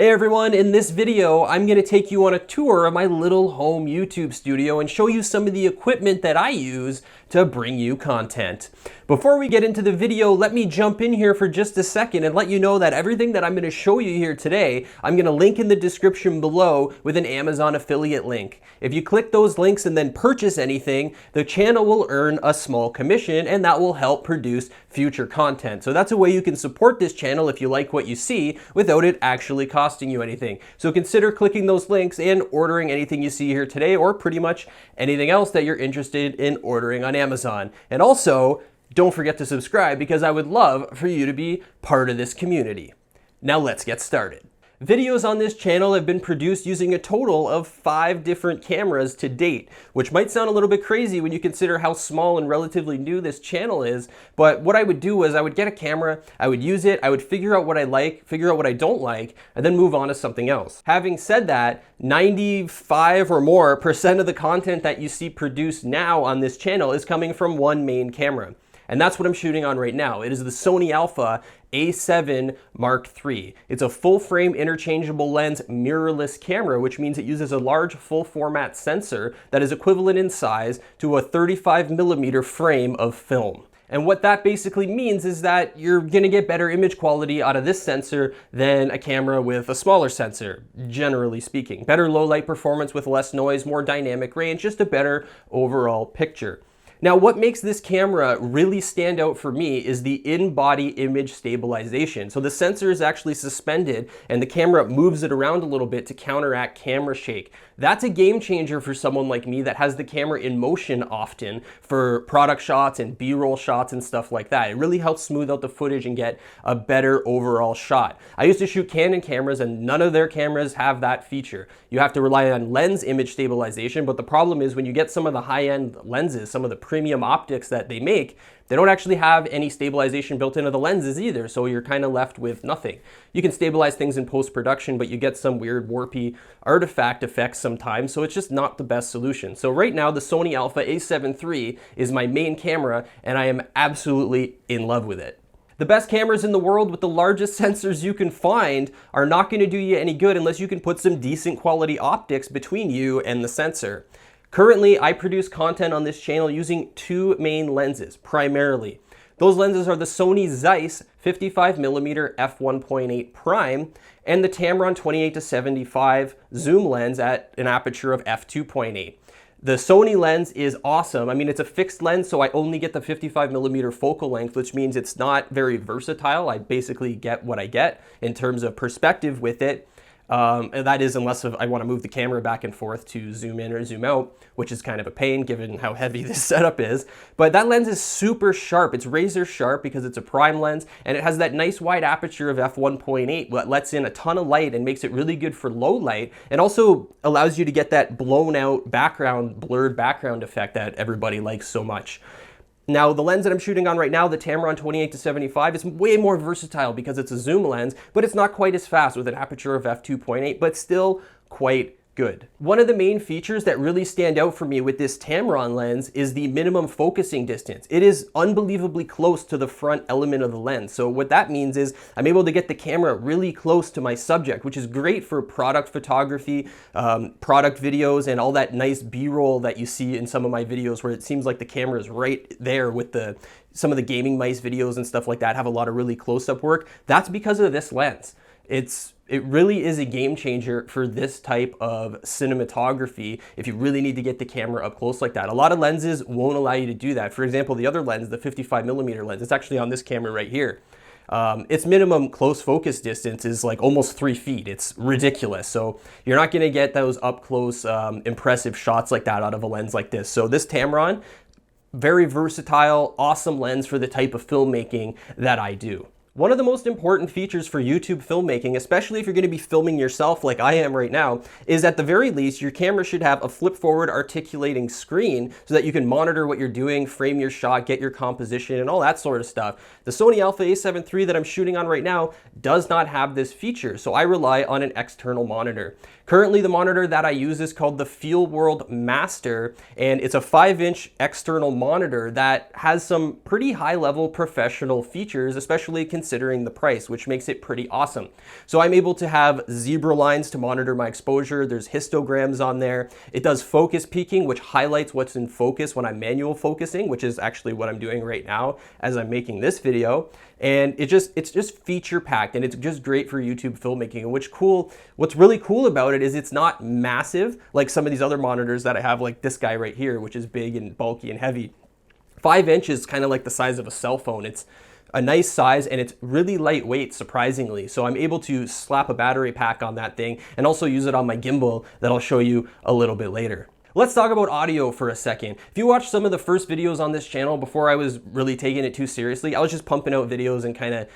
Hey everyone, in this video, I'm going to take you on a tour of my little home YouTube studio and show you some of the equipment that I use to bring you content. Before we get into the video, let me jump in here for just a second and let you know that everything that I'm going to show you here today, I'm going to link in the description below with an Amazon affiliate link. If you click those links and then purchase anything, the channel will earn a small commission and that will help produce future content. So that's a way you can support this channel if you like what you see without it actually costing you anything. So consider clicking those links and ordering anything you see here today, or pretty much anything else that you're interested in ordering on Amazon. And also, don't forget to subscribe because I would love for you to be part of this community. Now let's get started. Videos on this channel have been produced using a total of 5 different cameras to date, which might sound a little bit crazy when you consider how small and relatively new this channel is, but what I would do is I would get a camera, I would use it, I would figure out what I like, figure out what I don't like, and then move on to something else. Having said that, 95% or more of the content that you see produced now on this channel is coming from one main camera. And that's what I'm shooting on right now. It is the Sony Alpha A7 Mark III. It's a full frame interchangeable lens mirrorless camera, which means it uses a large full format sensor that is equivalent in size to a 35mm frame of film. And what that basically means is that you're gonna get better image quality out of this sensor than a camera with a smaller sensor, generally speaking. Better low light performance with less noise, more dynamic range, just a better overall picture. Now, what makes this camera really stand out for me is the in-body image stabilization. So the sensor is actually suspended and the camera moves it around a little bit to counteract camera shake. That's a game changer for someone like me that has the camera in motion often for product shots and B-roll shots and stuff like that. It really helps smooth out the footage and get a better overall shot. I used to shoot Canon cameras and none of their cameras have that feature. You have to rely on lens image stabilization, but the problem is when you get some of the high-end lenses, some of the premium optics that they make, they don't actually have any stabilization built into the lenses either, so you're kind of left with nothing. You can stabilize things in post-production, but you get some weird warpy artifact effects sometimes, so it's just not the best solution. So right now, the Sony Alpha A7 III is my main camera, and I am absolutely in love with it. The best cameras in the world with the largest sensors you can find are not going to do you any good unless you can put some decent quality optics between you and the sensor. Currently, I produce content on this channel using 2 main lenses, primarily. Those lenses are the Sony Zeiss 55mm f1.8 prime and the Tamron 28-75 zoom lens at an aperture of f2.8. The Sony lens is awesome. I mean, it's a fixed lens, so I only get the 55mm focal length, which means it's not very versatile. I basically get what I get in terms of perspective with it. And that is unless I want to move the camera back and forth to zoom in or zoom out, which is kind of a pain given how heavy this setup is. But that lens is super sharp. It's razor sharp because it's a prime lens, and it has that nice wide aperture of f1.8 that lets in a ton of light and makes it really good for low light, and also allows you to get that blown out background, blurred background effect that everybody likes so much. Now, the lens that I'm shooting on right now, the Tamron 28-75, is way more versatile because it's a zoom lens, but it's not quite as fast with an aperture of f2.8, but still quite good. One of the main features that really stand out for me with this Tamron lens is the minimum focusing distance. It is unbelievably close to the front element of the lens. So what that means is I'm able to get the camera really close to my subject, which is great for product photography, product videos, and all that nice B-roll that you see in some of my videos where it seems like the camera is right there with some of the gaming mice videos and stuff like that have a lot of really close-up work. That's because of this lens. It really is a game changer for this type of cinematography if you really need to get the camera up close like that. A lot of lenses won't allow you to do that. For example, the other lens, the 55mm lens, it's actually on this camera right here. Its minimum close focus distance is like almost 3 feet. It's ridiculous. So you're not going to get those up close impressive shots like that out of a lens like this. So this Tamron, very versatile, awesome lens for the type of filmmaking that I do. One of the most important features for YouTube filmmaking, especially if you're going to be filming yourself like I am right now, is at the very least your camera should have a flip forward articulating screen so that you can monitor what you're doing, frame your shot, get your composition, and all that sort of stuff. The Sony Alpha A7 III that I'm shooting on right now does not have this feature, so I rely on an external monitor. Currently, the monitor that I use is called the FEELWORLD Master, and it's a 5-inch external monitor that has some pretty high-level professional features, especially considering considering the price, which makes it pretty awesome. So I'm able to have zebra lines to monitor my exposure. There's histograms on there. It does focus peaking, which highlights what's in focus when I'm manual focusing, which is actually what I'm doing right now as I'm making this video. And it's just feature packed, and it's just great for YouTube filmmaking. And what's really cool about it is it's not massive like some of these other monitors that I have, like this guy right here, which is big and bulky and heavy. 5 inches is kind of like the size of a cell phone. It's a nice size, and it's really lightweight, surprisingly. So I'm able to slap a battery pack on that thing and also use it on my gimbal that I'll show you a little bit later. Let's talk about audio for a second. If you watch some of the first videos on this channel before I was really taking it too seriously, I was just pumping out videos and kind of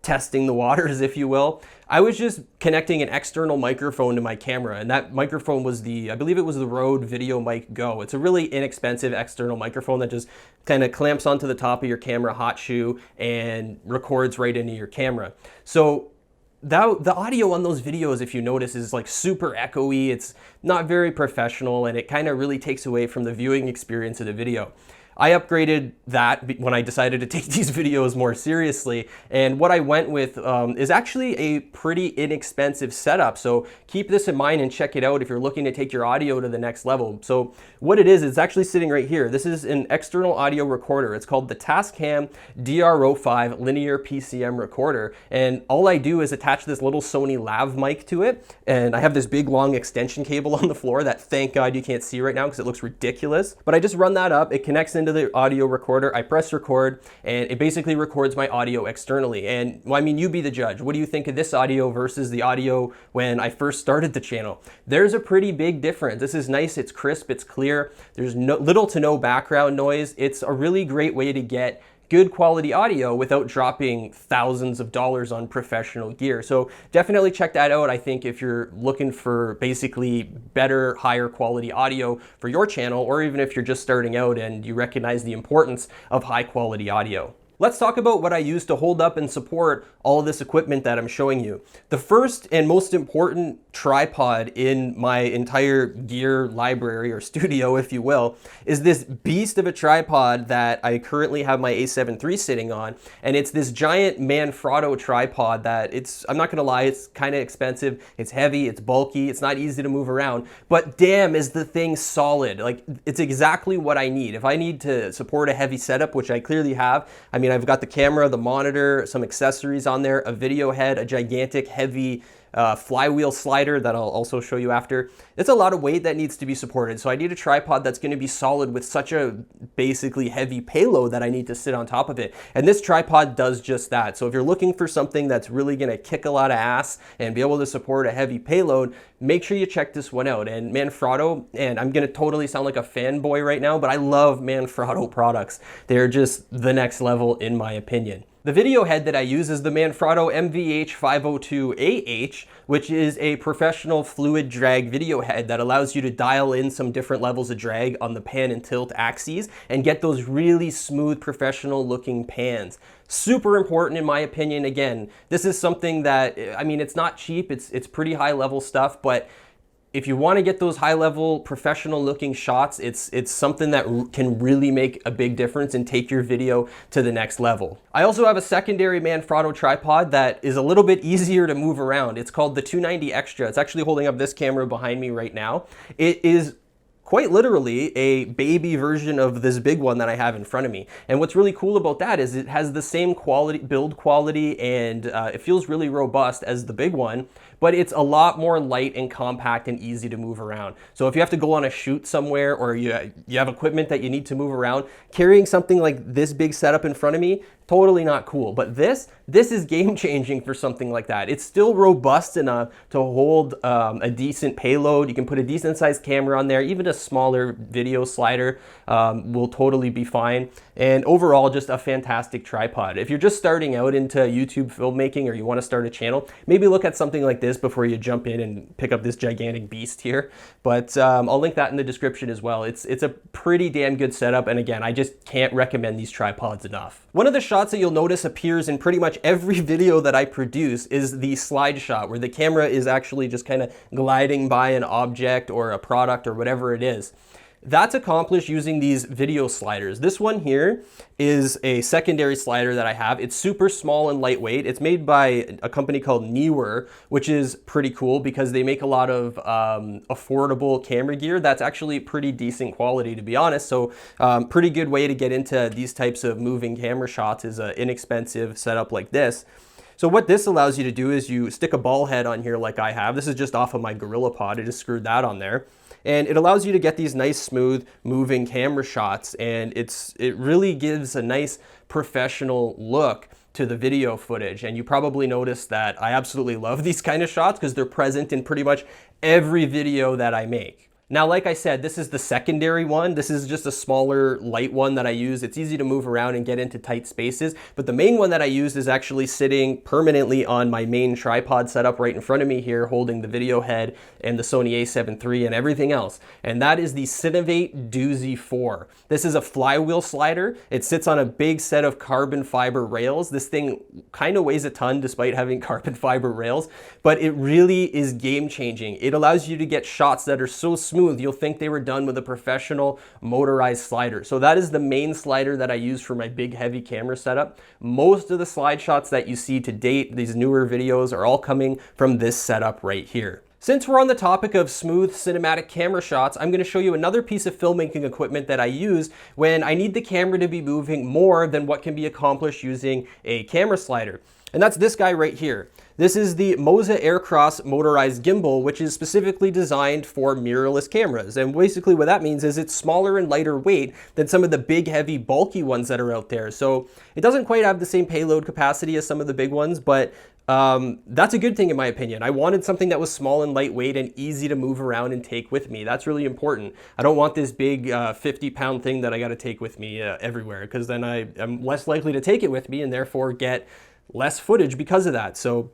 testing the waters, if you will. I was just connecting an external microphone to my camera, and that microphone was I believe it was the Rode Video Mic Go. It's a really inexpensive external microphone that just kind of clamps onto the top of your camera hot shoe and records right into your camera. So the audio on those videos, if you notice, is like super echoey. It's not very professional, and it kind of really takes away from the viewing experience of the video. I upgraded that when I decided to take these videos more seriously, and what I went with is actually a pretty inexpensive setup. So keep this in mind and check it out if you're looking to take your audio to the next level. So what it is, it's actually sitting right here. This is an external audio recorder. It's called the TASCAM DR05 linear PCM recorder, and all I do is attach this little SONY Lav Mic to it, and I have this big long extension cable on the floor that, thank God, you can't see right now because it looks ridiculous. But I just run that up. It connects into the audio recorder. I press record, and it basically records my audio externally. And well, I mean, you be the judge. What do you think of this audio versus the audio when I first started the channel? There's a pretty big difference. This is nice. It's crisp. It's clear. There's little to no background noise. It's a really great way to get good quality audio without dropping thousands of dollars on professional gear. So definitely check that out. I think if you're looking for basically better, higher quality audio for your channel, or even if you're just starting out and you recognize the importance of high quality audio. Let's talk about what I use to hold up and support all of this equipment that I'm showing you. The first and most important tripod in my entire gear library, or studio if you will, is this beast of a tripod that I currently have my A7 III sitting on. And it's this giant Manfrotto tripod that I'm not gonna lie, it's kind of expensive, it's heavy, it's bulky, it's not easy to move around, but damn is the thing solid. Like, it's exactly what I need. If I need to support a heavy setup, which I clearly have, I mean, I've got the camera, the monitor, some accessories on there, a video head, a gigantic heavy flywheel slider that I'll also show you after. It's a lot of weight that needs to be supported, so I need a tripod that's going to be solid with such a basically heavy payload that I need to sit on top of it. And this tripod does just that. So if you're looking for something that's really going to kick a lot of ass and be able to support a heavy payload, make sure you check this one out. And Manfrotto, and I'm going to totally sound like a fanboy right now, but I love Manfrotto products. They're just the next level in my opinion. The video head that I use is the Manfrotto MVH502AH, which is a professional fluid drag video head that allows you to dial in some different levels of drag on the pan and tilt axes and get those really smooth, professional looking pans. Super important in my opinion. Again, this is something that, I mean, it's not cheap, it's pretty high level stuff, but if you want to get those high-level, professional-looking shots, it's something that can really make a big difference and take your video to the next level. I also have a secondary Manfrotto tripod that is a little bit easier to move around. It's called the 290 Extra. It's actually holding up this camera behind me right now. It is quite literally a baby version of this big one that I have in front of me. And what's really cool about that is it has the same build quality, and it feels really robust as the big one, but it's a lot more light and compact and easy to move around. So if you have to go on a shoot somewhere, or you have equipment that you need to move around, carrying something like this big setup in front of me, totally not cool. But this is game changing for something like that. It's still robust enough to hold a decent payload. You can put a decent sized camera on there. Even a smaller video slider will totally be fine. And overall, just a fantastic tripod. If you're just starting out into YouTube filmmaking, or you want to start a channel, maybe look at something like this before you jump in and pick up this gigantic beast here. But I'll link that in the description as well. It's a pretty damn good setup. And again, I just can't recommend these tripods enough. One of the shots that you'll notice appears in pretty much every video that I produce is the slide shot, where the camera is actually just kind of gliding by an object or a product or whatever it is. That's accomplished using these video sliders. This one here is a secondary slider that I have. It's super small and lightweight. It's made by a company called Neewer, which is pretty cool because they make a lot of affordable camera gear that's actually pretty decent quality, to be honest. So pretty good way to get into these types of moving camera shots is an inexpensive setup like this. So what this allows you to do is you stick a ball head on here like I have. This is just off of my GorillaPod. I just screwed that on there. And it allows you to get these nice, smooth, moving camera shots. And it really gives a nice professional look to the video footage. And you probably noticed that I absolutely love these kind of shots because they're present in pretty much every video that I make. Now, like I said, this is the secondary one. This is just a smaller, light one that I use. It's easy to move around and get into tight spaces. But the main one that I use is actually sitting permanently on my main tripod setup right in front of me here, holding the video head and the Sony a7 III and everything else. And that is the Cinevate Duzi 4. This is a flywheel slider. It sits on a big set of carbon fiber rails. This thing kind of weighs a ton despite having carbon fiber rails, but it really is game changing. It allows you to get shots that are so smooth you'll think they were done with a professional motorized slider. So that is the main slider that I use for my big heavy camera setup. Most of the slide shots that you see to date, these newer videos, are all coming from this setup right here. Since we're on the topic of smooth cinematic camera shots, I'm going to show you another piece of filmmaking equipment that I use when I need the camera to be moving more than what can be accomplished using a camera slider. And that's this guy right here. This is the MOZA Aircross motorized gimbal, which is specifically designed for mirrorless cameras. And basically what that means is it's smaller and lighter weight than some of the big, heavy, bulky ones that are out there. So it doesn't quite have the same payload capacity as some of the big ones, but that's a good thing in my opinion. I wanted something that was small and lightweight and easy to move around and take with me. That's really important. I don't want this big 50-pound thing that I got to take with me everywhere, because then I'm less likely to take it with me and therefore get less footage because of that. So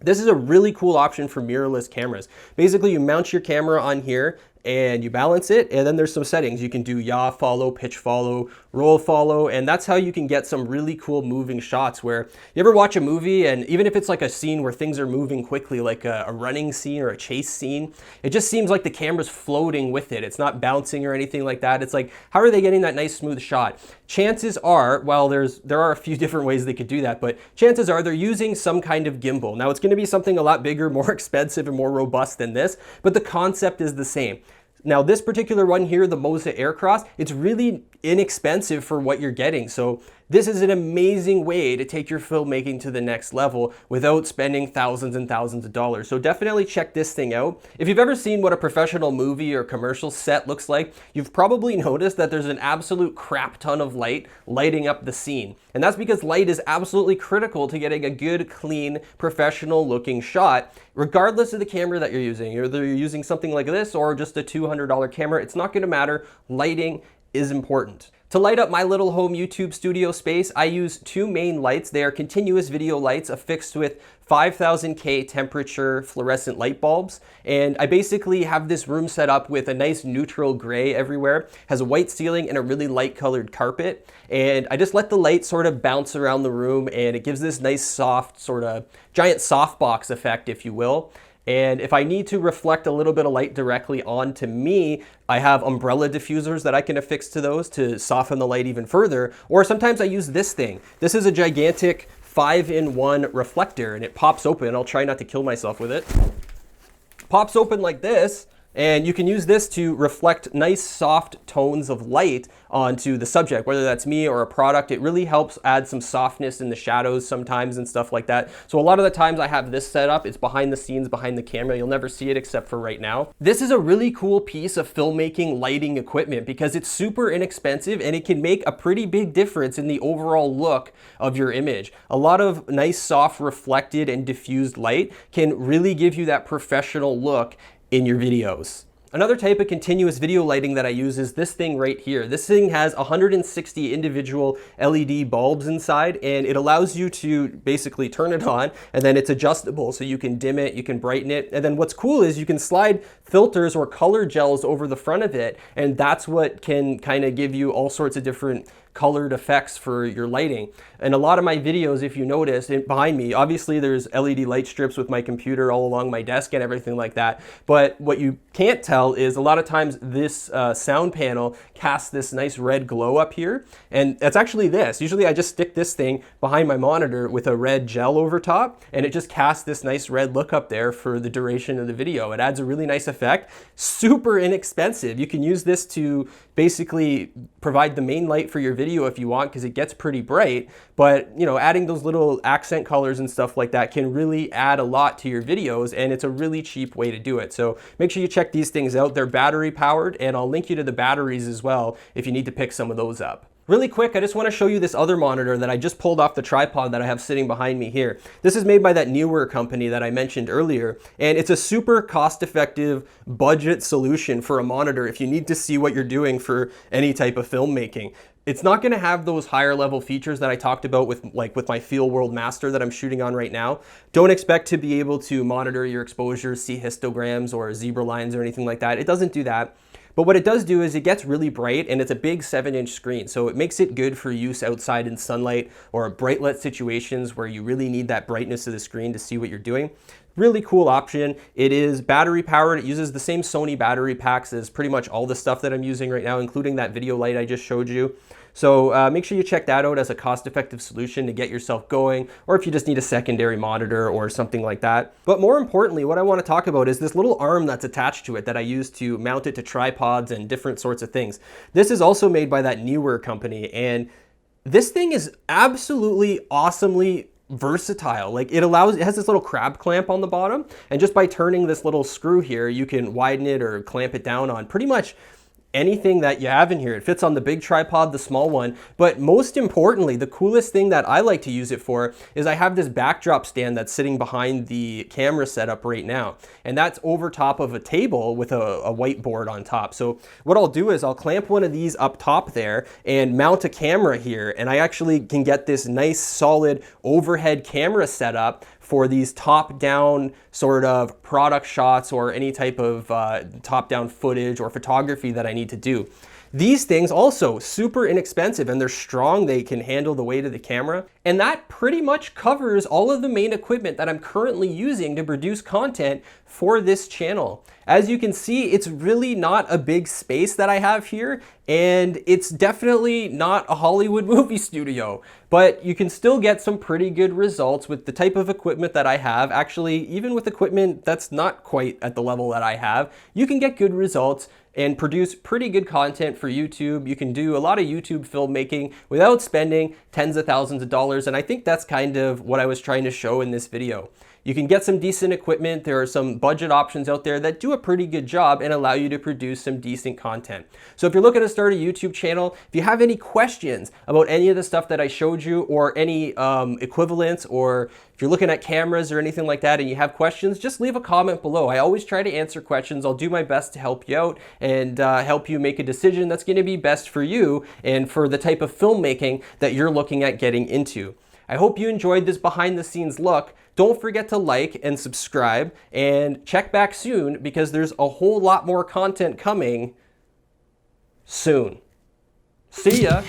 this is a really cool option for mirrorless cameras. Basically, you mount your camera on here and you balance it, and then there's some settings. You can do yaw follow, pitch follow, roll follow, and that's how you can get some really cool moving shots where you ever watch a movie and even if it's like a scene where things are moving quickly, like a running scene or a chase scene, it just seems like the camera's floating with it. It's not bouncing or anything like that. It's like, how are they getting that nice smooth shot? Chances are, well, there are a few different ways they could do that, but chances are they're using some kind of gimbal. Now it's going to be something a lot bigger, more expensive, and more robust than this, but the concept is the same. Now this particular one here, the MOZA Aircross, it's really inexpensive for what you're getting. So this is an amazing way to take your filmmaking to the next level without spending thousands and thousands of dollars. So definitely check this thing out. If you've ever seen what a professional movie or commercial set looks like, you've probably noticed that there's an absolute crap ton of light lighting up the scene. And that's because light is absolutely critical to getting a good, clean, professional looking shot, regardless of the camera that you're using. Whether you're using something like this or just a $200 camera, it's not going to matter. Lighting is important. To light up my little home YouTube studio space, I use two main lights. They are continuous video lights affixed with 5000K temperature fluorescent light bulbs. And I basically have this room set up with a nice neutral gray everywhere, has a white ceiling and a really light colored carpet. And I just let the light sort of bounce around the room, and it gives this nice soft sort of giant softbox effect, if you will. And if I need to reflect a little bit of light directly onto me, I have umbrella diffusers that I can affix to those to soften the light even further. Or sometimes I use this thing. This is a gigantic 5-in-1 reflector, and it pops open. I'll try not to kill myself with it. Pops open like this, and you can use this to reflect nice soft tones of light onto the subject, whether that's me or a product. It really helps add some softness in the shadows sometimes and stuff like that. So a lot of the times I have this set up. It's behind the scenes, behind the camera. You'll never see it except for right now. This is a really cool piece of filmmaking lighting equipment because it's super inexpensive and it can make a pretty big difference in the overall look of your image. A lot of nice, soft, reflected and diffused light can really give you that professional look in your videos. Another type of continuous video lighting that I use is this thing right here. This thing has 160 individual LED bulbs inside, and it allows you to basically turn it on, and then it's adjustable, so you can dim it, you can brighten it, and then what's cool is you can slide filters or color gels over the front of it, and that's what can kind of give you all sorts of different colored effects for your lighting. And a lot of my videos, if you notice, behind me, obviously there's LED light strips with my computer all along my desk and everything like that. But what you can't tell is a lot of times this sound panel casts this nice red glow up here. And that's actually this. Usually I just stick this thing behind my monitor with a red gel over top, and it just casts this nice red look up there for the duration of the video. It adds a really nice effect. Super inexpensive. You can use this to basically provide the main light for your video if you want, because it gets pretty bright. But you know, adding those little accent colors and stuff like that can really add a lot to your videos, and it's a really cheap way to do it. So make sure you check these things out. They're battery powered, and I'll link you to the batteries as well if you need to pick some of those up. Really quick, I just want to show you this other monitor that I just pulled off the tripod that I have sitting behind me here. This is made by that Neewer company that I mentioned earlier, and it's a super cost-effective budget solution for a monitor if you need to see what you're doing for any type of filmmaking. It's not going to have those higher level features that I talked about with my FEELWORLD Master that I'm shooting on right now. Don't expect to be able to monitor your exposure, see histograms or zebra lines or anything like that. It doesn't do that. But what it does do is it gets really bright, and it's a big 7-inch screen. So it makes it good for use outside in sunlight or bright lit situations where you really need that brightness of the screen to see what you're doing. Really cool option. It is battery powered. It uses the same Sony battery packs as pretty much all the stuff that I'm using right now, including that video light I just showed you. So make sure you check that out as a cost-effective solution to get yourself going, or if you just need a secondary monitor or something like that. But more importantly, what I want to talk about is this little arm that's attached to it that I use to mount it to tripods and different sorts of things. This is also made by that Neewer company, and this thing is absolutely awesomely versatile. Like it has this little crab clamp on the bottom, and just by turning this little screw here, you can widen it or clamp it down on pretty much anything that you have in here. It fits on the big tripod, the small one, but most importantly, the coolest thing that I like to use it for is I have this backdrop stand that's sitting behind the camera setup right now, and that's over top of a table with a whiteboard on top. So what I'll do is I'll clamp one of these up top there and mount a camera here, and I actually can get this nice solid overhead camera setup for these top-down sort of product shots or any type of top-down footage or photography that I need to do. These things also super inexpensive, and they're strong. They can handle the weight of the camera. And that pretty much covers all of the main equipment that I'm currently using to produce content for this channel. As you can see, it's really not a big space that I have here, and it's definitely not a Hollywood movie studio, but you can still get some pretty good results with the type of equipment that I have. Actually, even with equipment that's not quite at the level that I have, you can get good results and produce pretty good content for YouTube. You can do a lot of YouTube filmmaking without spending tens of thousands of dollars, and I think that's kind of what I was trying to show in this video. You can get some decent equipment. There are some budget options out there that do a pretty good job and allow you to produce some decent content. So if you're looking to start a YouTube channel, if you have any questions about any of the stuff that I showed you, or any equivalents, or if you're looking at cameras or anything like that and you have questions, just leave a comment below. I always try to answer questions. I'll do my best to help you out and help you make a decision that's going to be best for you and for the type of filmmaking that you're looking at getting into. I hope you enjoyed this behind the scenes look. Don't forget to like and subscribe, and check back soon because there's a whole lot more content coming soon. See ya.